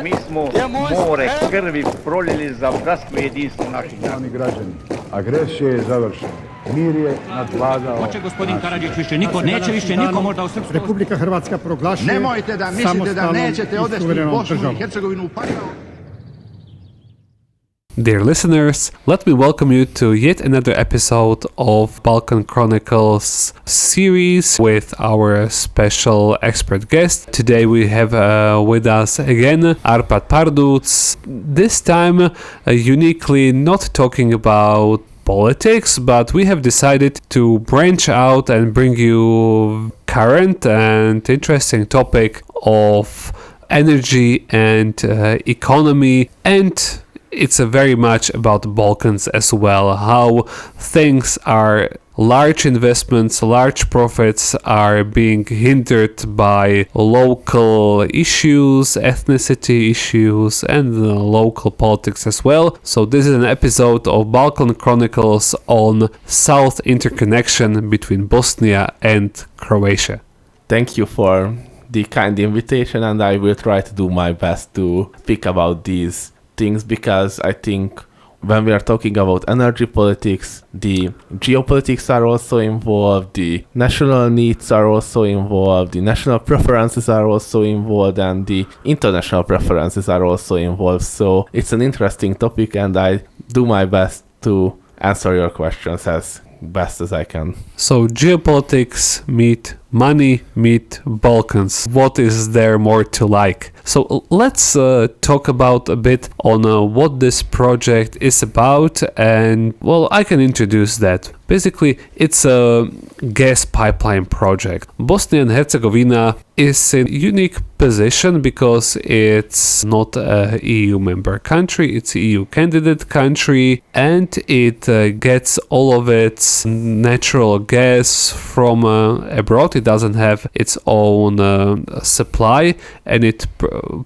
Mi smo more krvi prolili za bratstvo i jedinstvo naših naroda. Građani, agresija je završena. Mir je nadvladao. Hoće gospodin Karadžić više niko, neće više niko možda u Srpsku. Republika Hrvatska proglašuje. Nemojte da mislite da nećete odvesti Bosnu i Hercegovinu u pakao. Dear listeners, let me welcome you to yet another episode of Balkan Chronicles series with our special expert guest. Today we have with us again Árpád Párducz, this time uniquely not talking about politics, but we have decided to branch out and bring you current and interesting topic of energy and economy, and it's very much about the Balkans as well, how things are, large investments, large profits are being hindered by local issues, ethnicity issues, and local politics as well. So this is an episode of Balkan Chronicles on South Interconnection between Bosnia and Croatia. Thank you for the kind invitation, and I will try to do my best to speak about these things, because I think when we are talking about energy politics, the geopolitics are also involved, the national needs are also involved, the national preferences are also involved, and the international preferences are also involved. So it's an interesting topic, and I do my best to answer your questions as best as I can. So geopolitics meet money meet Balkans. What is there more to like? So let's talk about a bit on what this project is about, and well, I can introduce that. Basically, it's a gas pipeline project. Bosnia and Hercegovina is in a unique position because it's not a EU member country, it's a EU candidate country, and it gets all of its natural gas from abroad. It doesn't have its own supply, and it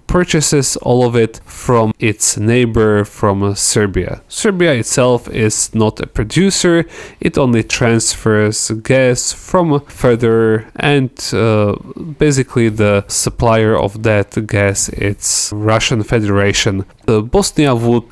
purchases all of it from its neighbor, from Serbia. Serbia itself is not a producer, it only transfers gas from further, and basically the supplier of that gas, it's Russian Federation. Bosnia would,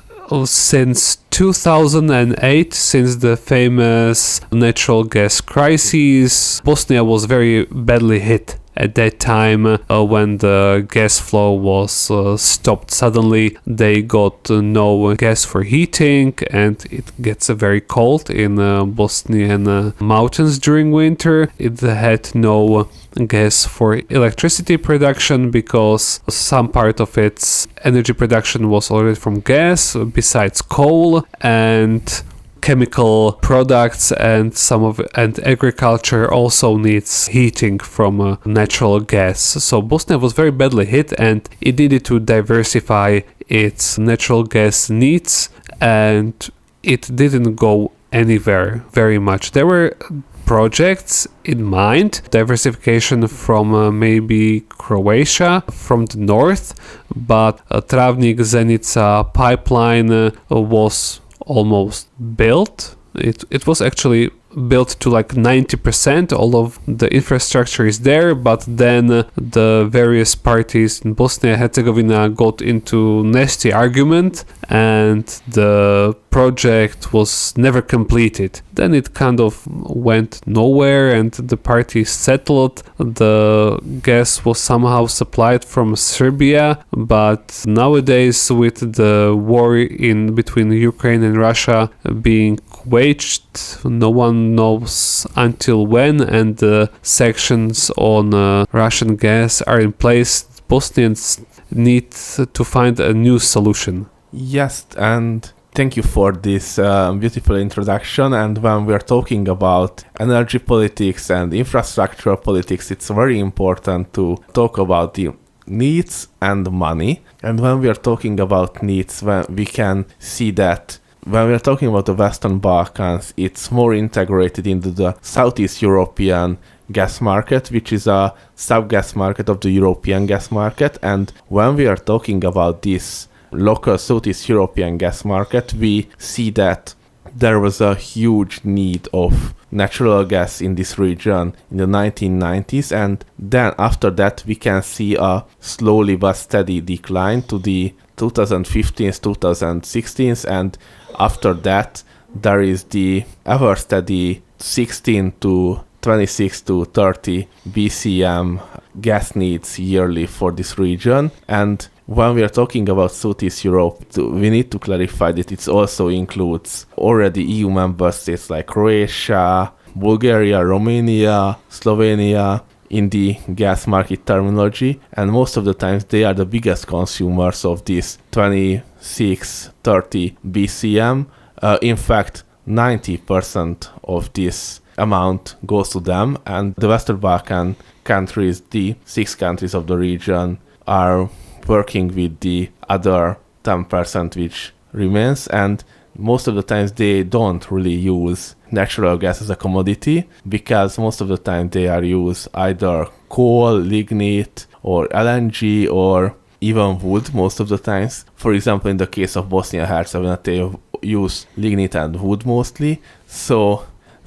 since 2008, since the famous natural gas crisis, Bosnia was very badly hit. At that time, when the gas flow was stopped suddenly, they got no gas for heating, and it gets very cold in Bosnian mountains during winter. It had no gas for electricity production because some part of its energy production was already from gas, besides coal and chemical products, and and agriculture also needs heating from natural gas. So Bosnia was very badly hit, and it needed to diversify its natural gas needs, and it didn't go anywhere very much. There were projects in mind, diversification from maybe Croatia from the north, but Travnik-Zenica pipeline was almost built. It was actually built to like 90%. All of the infrastructure is there, but then the various parties in Bosnia and Herzegovina got into nasty argument, and the project was never completed. Then it kind of went nowhere, and the parties settled. The gas was somehow supplied from Serbia, but nowadays, with the war in between Ukraine and Russia being waged, no one knows until when, and the sanctions on Russian gas are in place. Bosnians need to find a new solution. Yes, and thank you for this beautiful introduction. And when we are talking about energy politics and infrastructure politics, it's very important to talk about the needs and money. And when we are talking about needs, we can see that when we are talking about the Western Balkans, it's more integrated into the Southeast European gas market, which is a sub-gas market of the European gas market. And when we are talking about this local Southeast European gas market, we see that there was a huge need of natural gas in this region in the 1990s, and then after that we can see a slowly but steady decline to the 2015s, 2016s, and after that there is the ever steady 16 to 26 to 30 BCM gas needs yearly for this region. And when we are talking about Southeast Europe, we need to clarify that it also includes already EU member states like Croatia, Bulgaria, Romania, Slovenia in the gas market terminology, and most of the times they are the biggest consumers of this 26-30 BCM. In fact, 90% of this amount goes to them, and the Western Balkan countries, the 6 countries of the region, are working with the other 10% which remains, and most of the times they don't really use natural gas as a commodity, because most of the time they are used either coal, lignite, or LNG, or even wood most of the times. For example, in the case of Bosnia and Hercegovina, they use lignite and wood mostly. So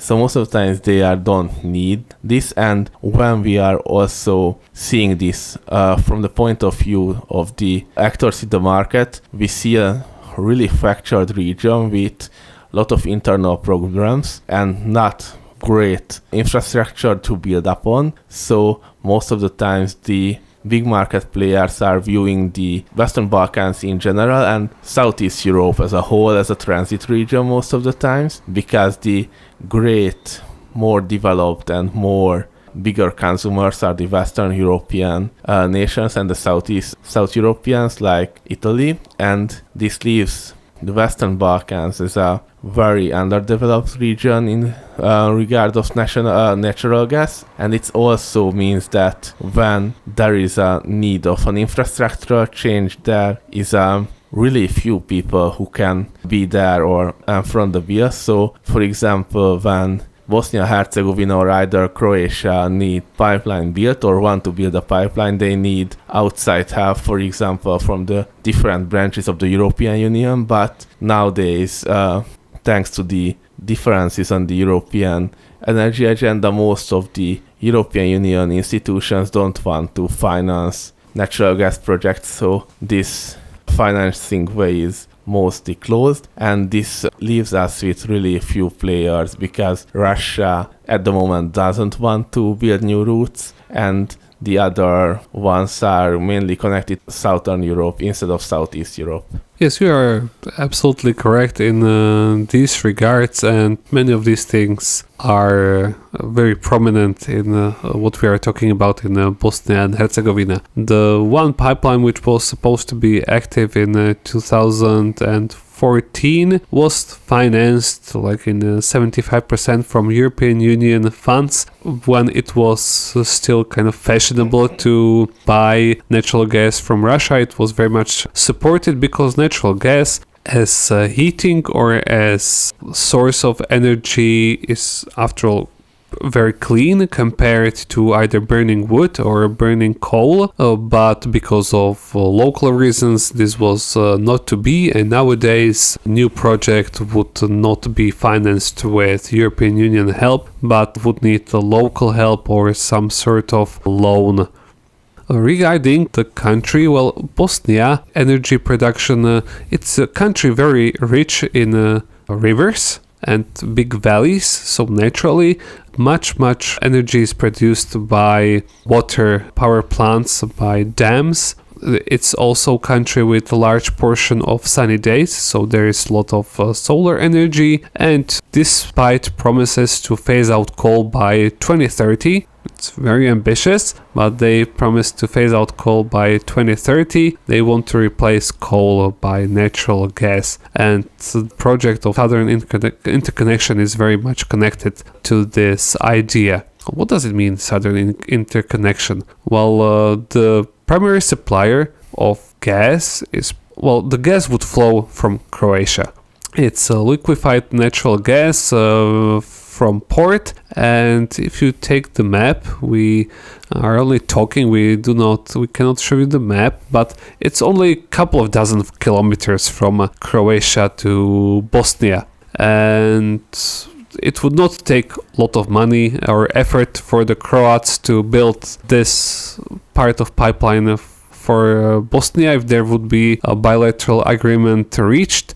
most of the times they don't need this, and when we are also seeing this from the point of view of the actors in the market, we see a really fractured region with a lot of internal programs and not great infrastructure to build upon. So most of the times the big market players are viewing the Western Balkans in general and Southeast Europe as a whole as a transit region most of the times, because the great, more developed and more bigger consumers are the Western European nations and the South Europeans like Italy, and this leaves the Western Balkans as a very underdeveloped region in regard of natural gas, and it also means that when there is a need of an infrastructural change, there is really few people who can be there or front the bill. So, for example, when Bosnia and Hercegovina or either Croatia need pipeline built or want to build a pipeline, they need outside help, for example, from the different branches of the European Union. But nowadays, thanks to the differences on the European energy agenda, most of the European Union institutions don't want to finance natural gas projects, so this financing way is mostly closed, and this leaves us with really few players, because Russia at the moment doesn't want to build new routes, and the other ones are mainly connected to Southern Europe instead of Southeast Europe. Yes, you are absolutely correct in these regards, and many of these things are very prominent in what we are talking about in Bosnia and Herzegovina. The one pipeline which was supposed to be active in 2014 was financed like in 75% from European Union funds, when it was still kind of fashionable to buy natural gas from Russia. It was very much supported because natural gas as heating or as source of energy is, after all, very clean compared to either burning wood or burning coal, but because of local reasons this was not to be, and nowadays new project would not be financed with European Union help, but would need local help or some sort of loan. Regarding the country, well, Bosnia energy production, it's a country very rich in rivers and big valleys, so naturally much energy is produced by water power plants, by dams. It's also a country with a large portion of sunny days, so there is a lot of solar energy, and despite promises to phase out coal by 2030, it's very ambitious, but they promised to phase out coal by 2030. They want to replace coal by natural gas, and the project of Southern Interconnection is very much connected to this idea. What does it mean, Southern Interconnection? Well, the primary supplier of gas is, well, the gas would flow from Croatia. It's liquefied natural gas from port, and if you take the map, we are only talking, we cannot show you the map, but it's only a couple of dozen kilometers from Croatia to Bosnia, and it would not take a lot of money or effort for the Croats to build this part of pipeline for Bosnia if there would be a bilateral agreement reached,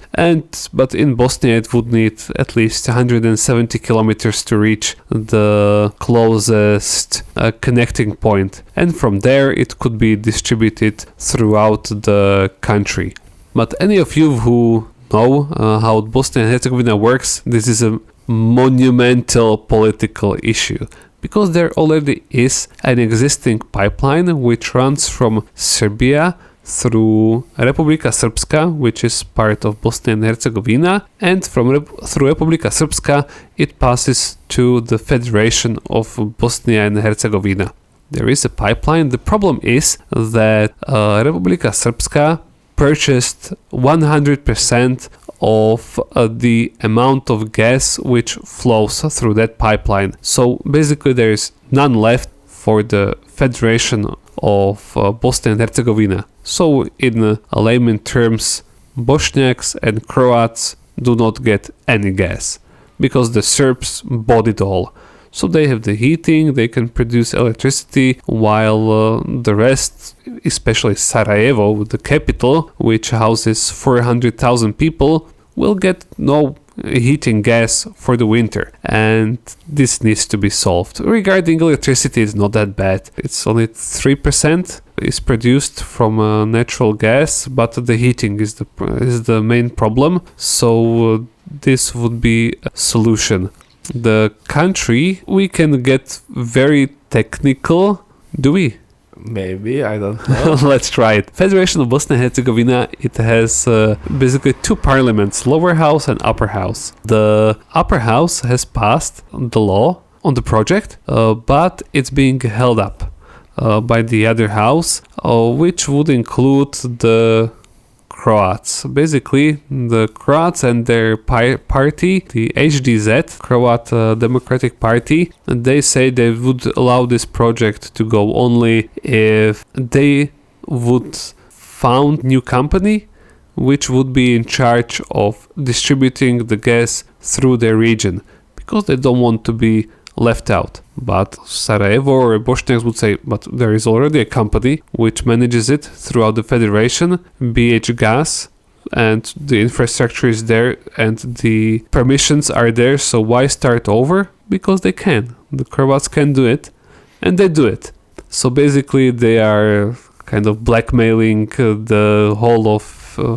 but in Bosnia it would need at least 170 kilometers to reach the closest connecting point, and from there it could be distributed throughout the country. But any of you who know how Bosnia and Herzegovina works, this is a monumental political issue, because there already is an existing pipeline which runs from Serbia through Republika Srpska, which is part of Bosnia and Herzegovina, and through Republika Srpska it passes to the Federation of Bosnia and Herzegovina. There is a pipeline. The problem is that Republika Srpska purchased 100% of the amount of gas which flows through that pipeline. So basically there is none left for the Federation of Bosnia and Herzegovina. So in layman terms, Bosniaks and Croats do not get any gas because the Serbs bought it all. So they have the heating, they can produce electricity, while the rest, especially Sarajevo, the capital, which houses 400,000 people, will get no heating gas for the winter. And this needs to be solved. Regarding electricity, it's not that bad. It's only 3% is produced from natural gas, but the heating is the main problem. So this would be a solution. The country, we can get very technical. Do we? Maybe, I don't know. Let's try it. Federation of Bosnia and Herzegovina, it has basically two parliaments, lower house and upper house. The upper house has passed the law on the project, but it's being held up by the other house, which would include the Croats. Basically, the Croats and their party, the HDZ, Croat Democratic Party, they say they would allow this project to go only if they would found new company which would be in charge of distributing the gas through their region, because they don't want to be left out. But Sarajevo or Bosniaks would say, but there is already a company which manages it throughout the federation, BH Gas, and the infrastructure is there and the permissions are there, so why start over? Because they can. The Croats can do it, and they do it. So basically they are kind of blackmailing the whole of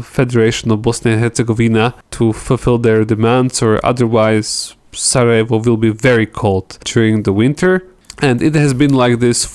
Federation of Bosnia and Herzegovina to fulfill their demands, or otherwise Sarajevo will be very cold during the winter, and it has been like this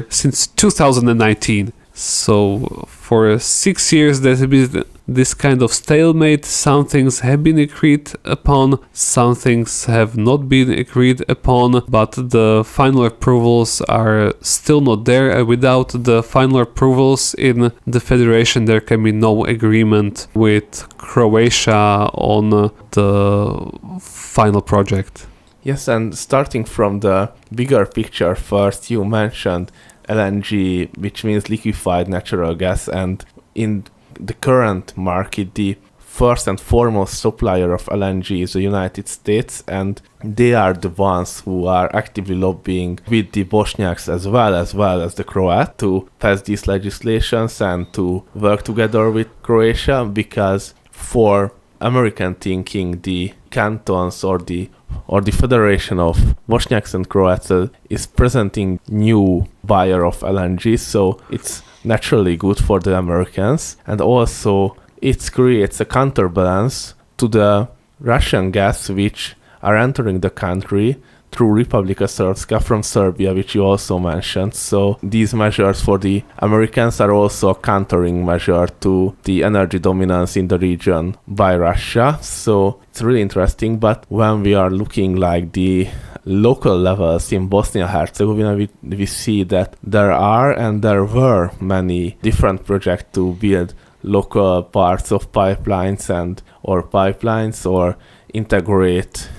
since 2019. So for 6 years there has been this kind of stalemate. Some things have been agreed upon, some things have not been agreed upon, but the final approvals are still not there. And without the final approvals in the federation, there can be no agreement with Croatia on the final project. Yes, and starting from the bigger picture first, you mentioned LNG, which means liquefied natural gas, and in the current market, the first and foremost supplier of LNG is the United States, and they are the ones who are actively lobbying with the Bosniaks as well as the Croats to pass these legislations and to work together with Croatia, because for American thinking, the cantons or the Federation of Bosniaks and Croats is presenting new buyer of LNG, so it's naturally good for the Americans, and also it creates a counterbalance to the Russian gas which are entering the country through Republika Srpska from Serbia, which you also mentioned. So these measures for the Americans are also a countering measure to the energy dominance in the region by Russia. So it's really interesting. But when we are looking like the local levels in Bosnia and Herzegovina, we see that there are and there were many different projects to build local parts of pipelines or integrate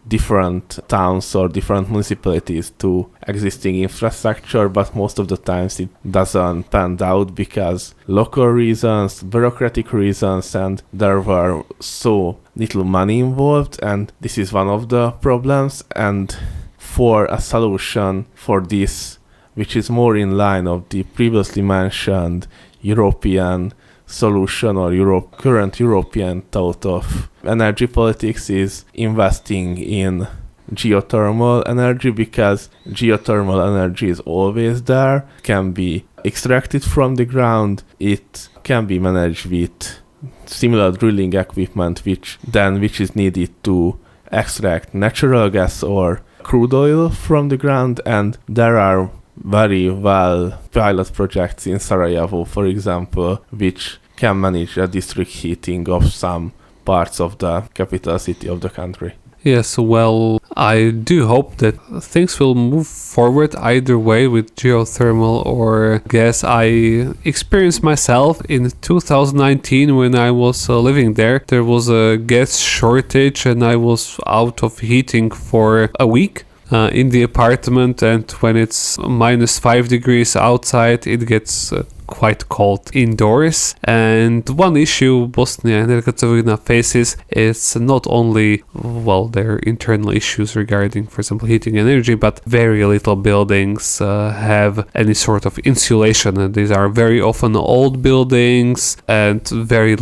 different towns or different municipalities to existing infrastructure, but most of the times it doesn't pan out because local reasons, bureaucratic reasons, and there were so little money involved, and this is one of the problems. And for a solution for this, which is more in line of the previously mentioned European solution or current European thought of energy politics, is investing in geothermal energy, because geothermal energy is always there, can be extracted from the ground, it can be managed with similar drilling equipment which is needed to extract natural gas or crude oil from the ground. And there are very well pilot projects in Sarajevo, for example, which can manage a district heating of some parts of the capital city of the country. Yes, well, I do hope that things will move forward either way with geothermal or gas. I experienced myself in 2019 when I was living there. There was a gas shortage and I was out of heating for a week in the apartment, and when it's -5 degrees outside, it gets quite cold indoors. And one issue Bosnia and Hercegovina faces is not only, well, their internal issues regarding, for example, heating energy, but very little buildings have any sort of insulation. And these are very often old buildings, and very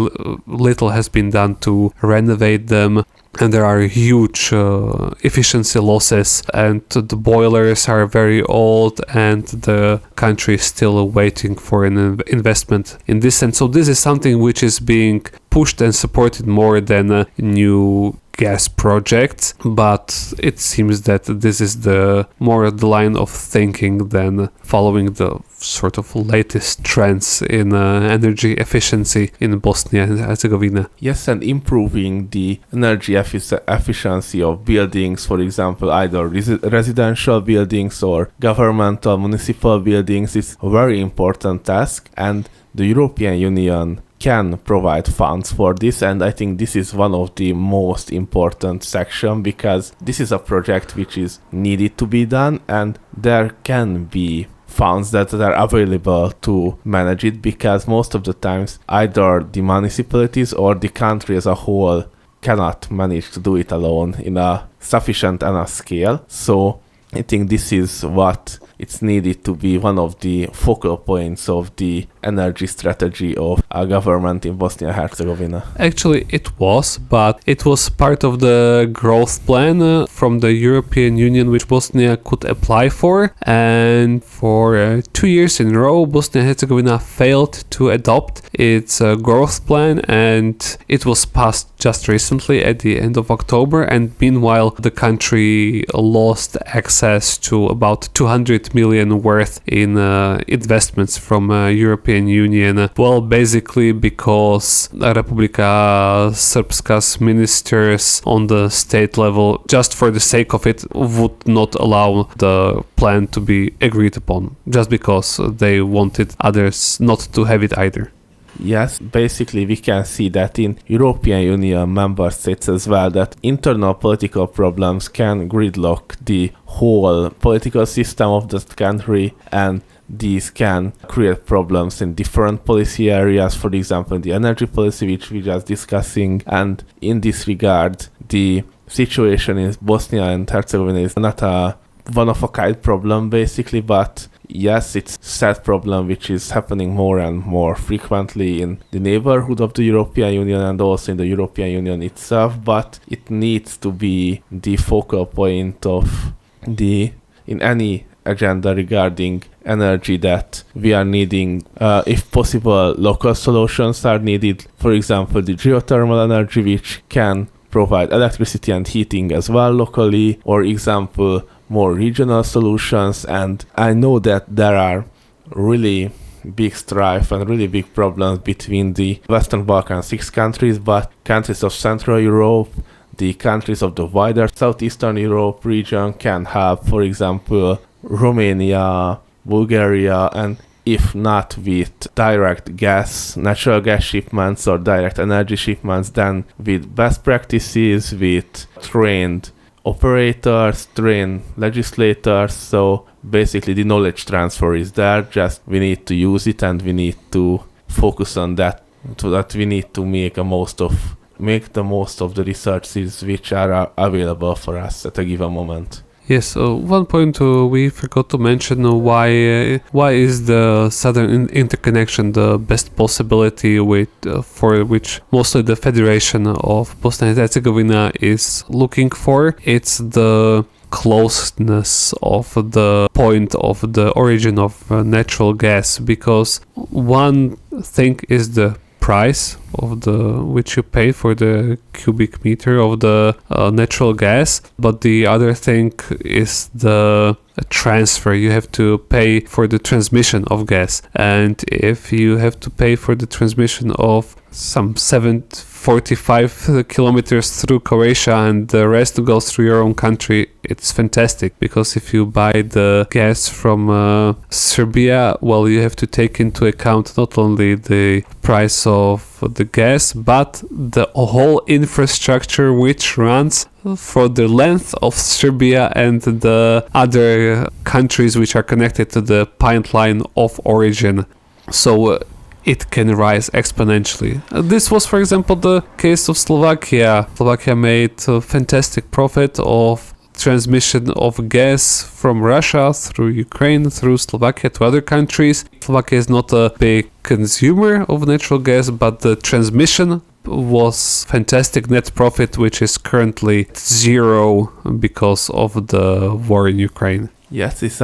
little has been done to renovate them. And there are huge efficiency losses, and the boilers are very old, and the country is still waiting for an investment in this. And so this is something which is being pushed and supported more than new gas projects, but it seems that this is more the line of thinking than following the sort of latest trends in energy efficiency in Bosnia and Herzegovina. Yes, and improving the energy efficiency of buildings, for example, either residential buildings or governmental municipal buildings, is a very important task, and the European Union can provide funds for this. And I think this is one of the most important section, because this is a project which is needed to be done, and there can be funds that are available to manage it, because most of the times either the municipalities or the country as a whole cannot manage to do it alone in a sufficient enough scale. So I think this is what it's needed to be one of the focal points of the energy strategy of our government in Bosnia and Herzegovina. Actually, it was, but it was part of the growth plan from the European Union, which Bosnia could apply for. And for 2 years in a row, Bosnia and Herzegovina failed to adopt its growth plan, and it was passed just recently at the end of October. And meanwhile, the country lost access to about 200 million worth in investments from European Union. Well, basically because Republika Srpska's ministers on the state level, just for the sake of it, would not allow the plan to be agreed upon, just because they wanted others not to have it either. Yes, basically we can see that in European Union member states as well, that internal political problems can gridlock the whole political system of the country, and these can create problems in different policy areas, for example in the energy policy, which we just discussing. And in this regard, the situation in Bosnia and Herzegovina is not a one-of-a-kind problem basically, but yes, it's a sad problem which is happening more and more frequently in the neighborhood of the European Union and also in the European Union itself, but it needs to be the focal point of in any agenda regarding energy that we are needing. If possible, local solutions are needed, for example the geothermal energy, which can provide electricity and heating as well locally, or example more regional solutions. And I know that there are really big strife and really big problems between the Western Balkan 6 countries, but countries of Central Europe, the countries of the wider Southeastern Europe region can have, for example, Romania, Bulgaria, and if not with direct natural gas shipments or direct energy shipments, then with best practices, with trained operators, trained legislators. So basically the knowledge transfer is there, just we need to use it and we need to focus on that, so that we need to make a most of make the most of the resources which are available for us at a given moment. Yes, one point we forgot to mention why is the Southern Interconnection the best possibility for which mostly the Federation of Bosnia and Hercegovina is looking for. It's the closeness of the point of the origin of natural gas, because one thing is the price of which you pay for the cubic meter of the natural gas, but the other thing is the transfer. You have to pay for the transmission of gas, and if you have to pay for the transmission of some 745 kilometers through Croatia and the rest goes through your own country, it's fantastic, because if you buy the gas from Serbia, well, you have to take into account not only the price of the gas, but the whole infrastructure which runs for the length of Serbia and the other countries which are connected to the pipeline of origin. So it can rise exponentially. This was, for example, the case of Slovakia. Slovakia made a fantastic profit of transmission of gas from Russia through Ukraine, through Slovakia to other countries. Slovakia is not a big consumer of natural gas, but the transmission was fantastic net profit, which is currently zero because of the war in Ukraine. Yes, it's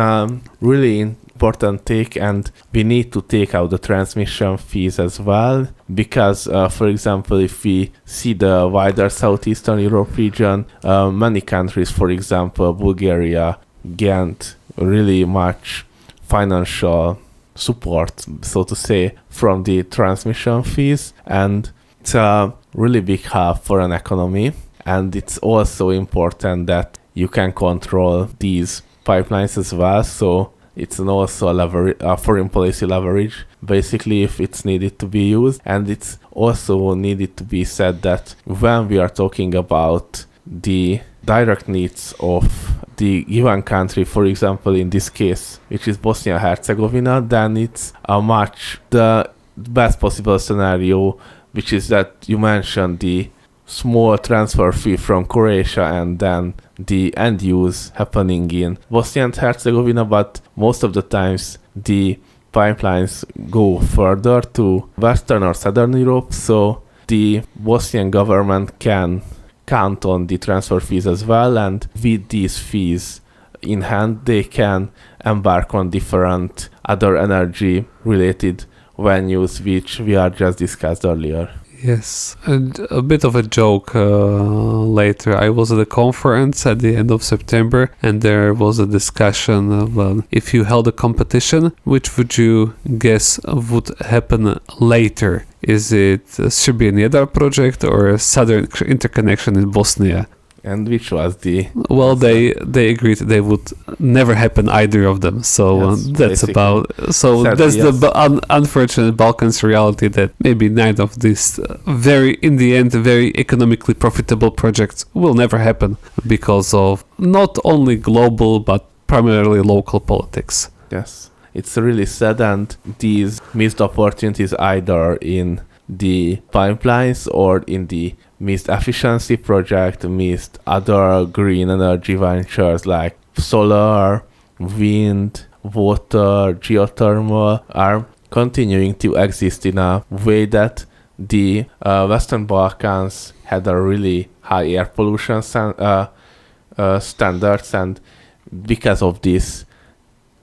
really important take, and we need to take out the transmission fees as well, because for example, if we see the wider Southeastern Europe region, many countries, for example Bulgaria, gained really much financial support, so to say, from the transmission fees, and it's a really big help for an economy. And it's also important that you can control these pipelines as well, so it's also a foreign policy leverage, basically, if it's needed to be used. And it's also needed to be said that when we are talking about the direct needs of the given country, for example, in this case, which is Bosnia and Hercegovina, then it's the best possible scenario, which is that you mentioned the small transfer fee from Croatia and then the end use happening in Bosnia and Herzegovina, but most of the times the pipelines go further to Western or Southern Europe, so the Bosnian government can count on the transfer fees as well, and with these fees in hand they can embark on different other energy related venues which we are just discussed earlier. Yes, and a bit of a joke later. I was at a conference at the end of September, and there was a discussion about if you held a competition, which would you guess would happen later? Is it Serbian Jedar project or Southern Interconnection in Bosnia? And which was the... Well, they agreed they would never happen, either of them. So yes, that's about... So sadly, that's yes. the unfortunate Balkans reality, that maybe neither of these in the end, very economically profitable projects will never happen because of not only global, but primarily local politics. Yes, it's really sad, and these missed opportunities either in the pipelines or in the missed efficiency project, missed other green energy ventures like solar, wind, water, geothermal are continuing to exist in a way that the Western Balkans had a really high air pollution standards, and because of this,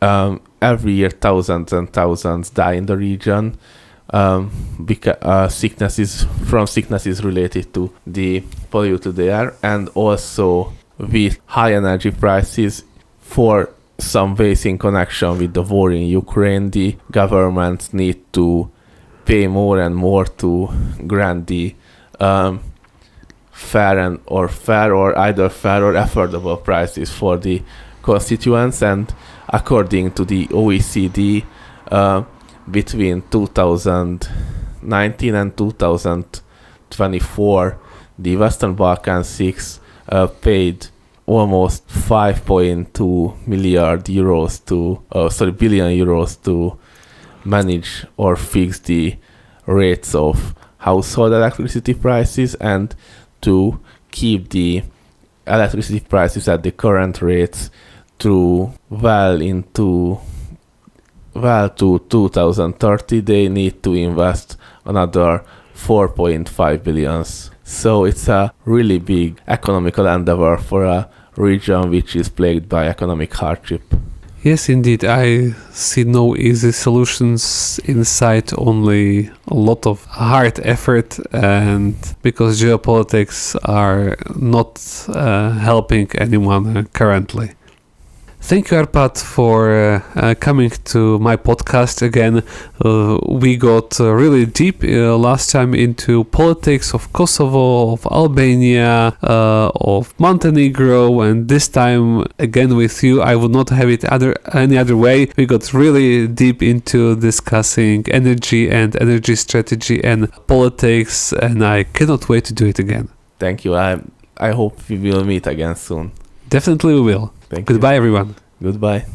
every year thousands and thousands die in the region. Because sicknesses related to the polluted air, and also with high energy prices for some ways in connection with the war in Ukraine, the governments need to pay more and more to grant the fair or affordable prices for the constituents. And according to the OECD, between 2019 and 2024, the Western Balkan 6 paid almost 5.2 billion euros to manage or fix the rates of household electricity prices and to keep the electricity prices at the current rates through to 2030. They need to invest another 4.5 billion. So it's a really big economical endeavor for a region which is plagued by economic hardship. Yes, indeed. I see no easy solutions in sight, only a lot of hard effort, and because geopolitics are not helping anyone currently. Thank you, Árpád, for coming to my podcast again. We got really deep last time into politics of Kosovo, of Albania, of Montenegro, and this time again with you, I would not have it any other way. We got really deep into discussing energy and energy strategy and politics, and I cannot wait to do it again. Thank you. I hope we will meet again soon. Definitely we will. Thank Goodbye, you. everyone. Goodbye.